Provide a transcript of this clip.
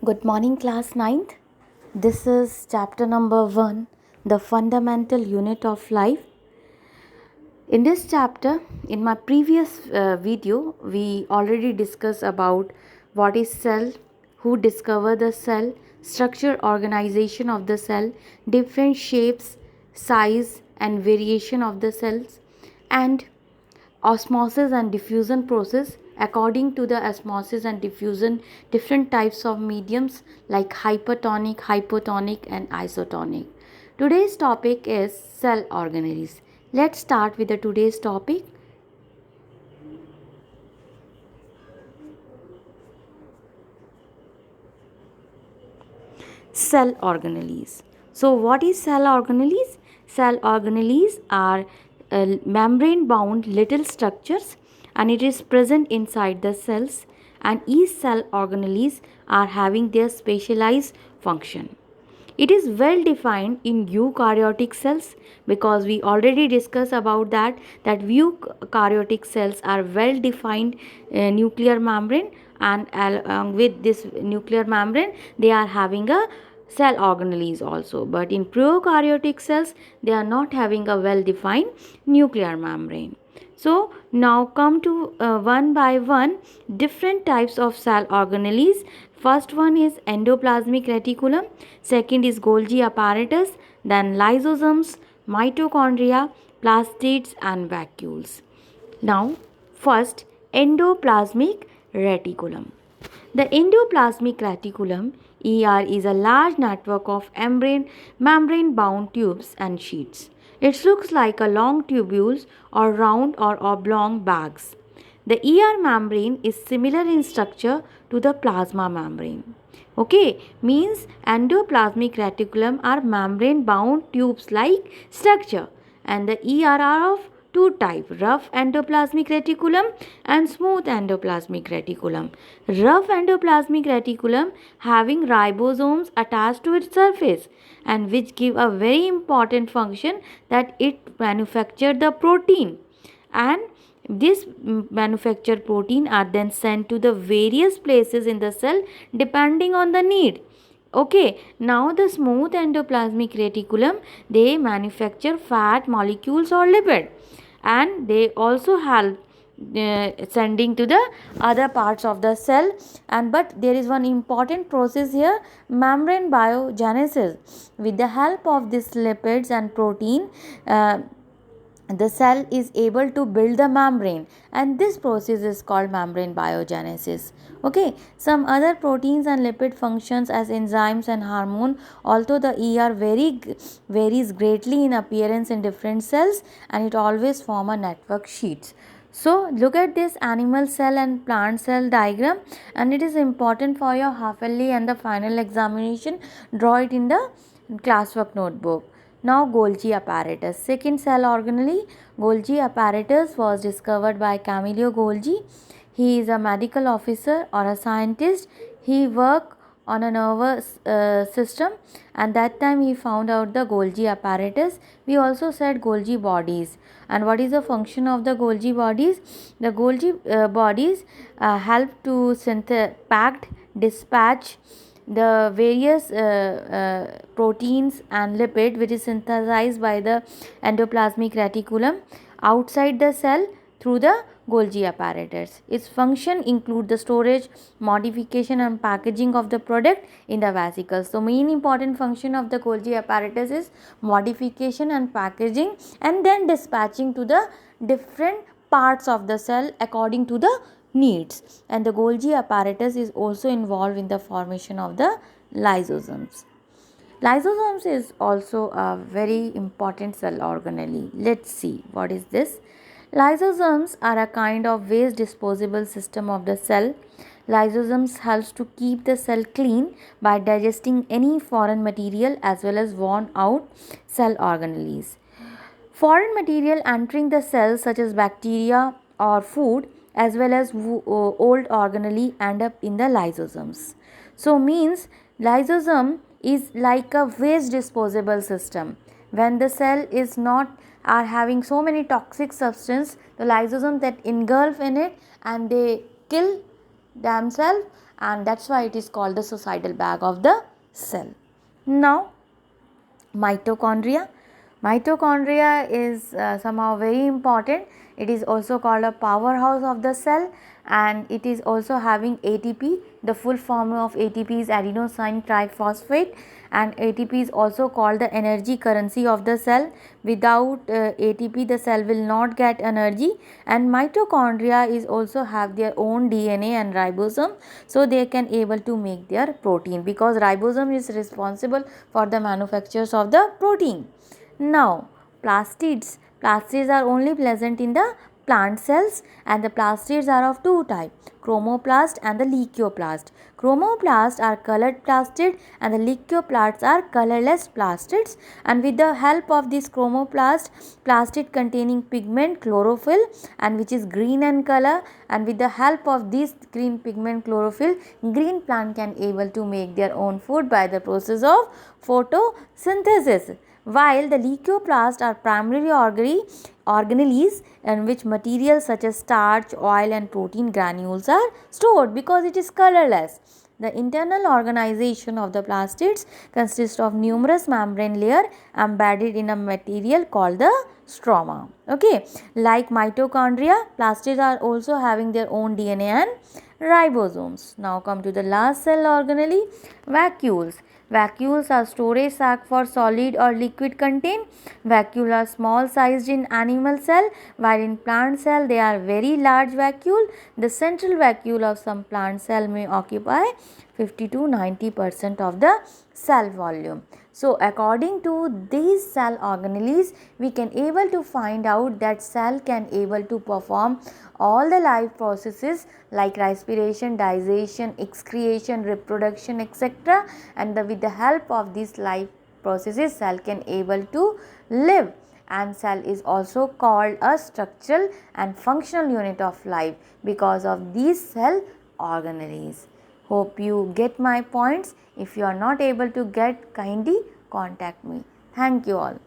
Good morning, class ninth. This is chapter number 1, the fundamental unit of life. In this chapter, in my previous video, we already discussed about what is cell, who discovered the cell, structure, organization of the cell, different shapes, size and variation of the cells, and osmosis and diffusion process. According to the osmosis and diffusion, different types of mediums like hypertonic, hypotonic and isotonic. Today's topic is cell organelles. Let's start with the today's topic. Cell organelles. So what is cell organelles? Cell organelles are membrane bound little structures and it is present inside the cells, and each cell organelles are having their specialized function. It is well defined in eukaryotic cells, because we already discussed about that eukaryotic cells are well defined nuclear membrane, and along with this nuclear membrane they are having a cell organelles also. But in prokaryotic cells they are not having a well defined nuclear membrane. So now come to one by one different types of cell organelles. First one is endoplasmic reticulum, second is Golgi apparatus, then lysosomes, mitochondria, plastids and vacuoles. Now first, endoplasmic reticulum. The endoplasmic reticulum ER is a large network of membrane bound tubes and sheets. It looks like a long tubules or round or oblong bags. The ER membrane is similar in structure to the plasma membrane. Okay, means endoplasmic reticulum are membrane bound tubes like structure, and the ER are of two types, rough endoplasmic reticulum and smooth endoplasmic reticulum. Rough endoplasmic reticulum having ribosomes attached to its surface, and which give a very important function, that it manufacture the protein, and this manufactured protein are then sent to the various places in the cell depending on the need. Okay, now the smooth endoplasmic reticulum, they manufacture fat molecules or lipid, and they also help sending to the other parts of the cell. And but there is one important process here, membrane biogenesis. With the help of these lipids and protein, the cell is able to build the membrane, and this process is called membrane biogenesis. Okay, some other proteins and lipid functions as enzymes and hormone, although the ER varies greatly in appearance in different cells, and it always form a network sheets. So look at this animal cell and plant cell diagram, and it is important for your half yearly and the final examination. Draw it in the classwork notebook. Now Golgi apparatus. Second cell organelle, Golgi apparatus was discovered by Camillo Golgi. He is a medical officer or a scientist. He worked on a nervous system, and that time he found out the Golgi apparatus. We also said Golgi bodies. And what is the function of the Golgi bodies? The Golgi bodies help to packed, dispatch the various proteins and lipid which is synthesized by the endoplasmic reticulum outside the cell through the Golgi apparatus. Its function include the storage, modification and packaging of the product in the vesicles. So main important function of the Golgi apparatus is modification and packaging, and then dispatching to the different parts of the cell according to the needs. And the Golgi apparatus is also involved in the formation of the lysosomes. Lysosomes is also a very important cell organelle. Let's see what is this. Lysosomes are a kind of waste disposable system of the cell. Lysosomes helps to keep the cell clean by digesting any foreign material as well as worn out cell organelles. Foreign material entering the cells such as bacteria or food as well as old organelle end up in the lysosomes. So means lysosome is like a waste disposable system. When the cell is not are having so many toxic substance, the lysosome that engulf in it and they kill themselves, and that's why it is called the suicidal bag of the cell. Now, mitochondria. Mitochondria is somehow very important. It is also called a powerhouse of the cell, and it is also having ATP. The full form of ATP is adenosine triphosphate, and ATP is also called the energy currency of the cell. Without ATP, the cell will not get energy, and mitochondria is also have their own DNA and ribosome, so they can able to make their protein, because ribosome is responsible for the manufactures of the protein. Now, plastids. Plastids are only present in the plant cells, and the plastids are of two types, chromoplast and the leucoplast. Chromoplasts are colored plastid and the leucoplasts are colorless plastids, and with the help of this chromoplast, plastid containing pigment chlorophyll and which is green in color, and with the help of this green pigment chlorophyll, green plant can able to make their own food by the process of photosynthesis, while the leucoplasts are primary organelles in which materials such as starch, oil and protein granules are stored because it is colorless. The internal organization of the plastids consists of numerous membrane layer embedded in a material called the stroma. Okay, like mitochondria, plastids are also having their own DNA and ribosomes. Now come to the last cell organelle, vacuoles. Vacuoles are storage sac for solid or liquid content. Vacuoles are small sized in animal cell, while in plant cell they are very large vacuole. The central vacuole of some plant cell may occupy 50 to 90% of the cell volume. So, according to these cell organelles, we can able to find out that cell can able to perform all the life processes like respiration, digestion, excretion, reproduction, etc. And with the help of these life processes, cell can able to live. And cell is also called a structural and functional unit of life because of these cell organelles. Hope you get my points. If you are not able to get, kindly contact me. Thank you all.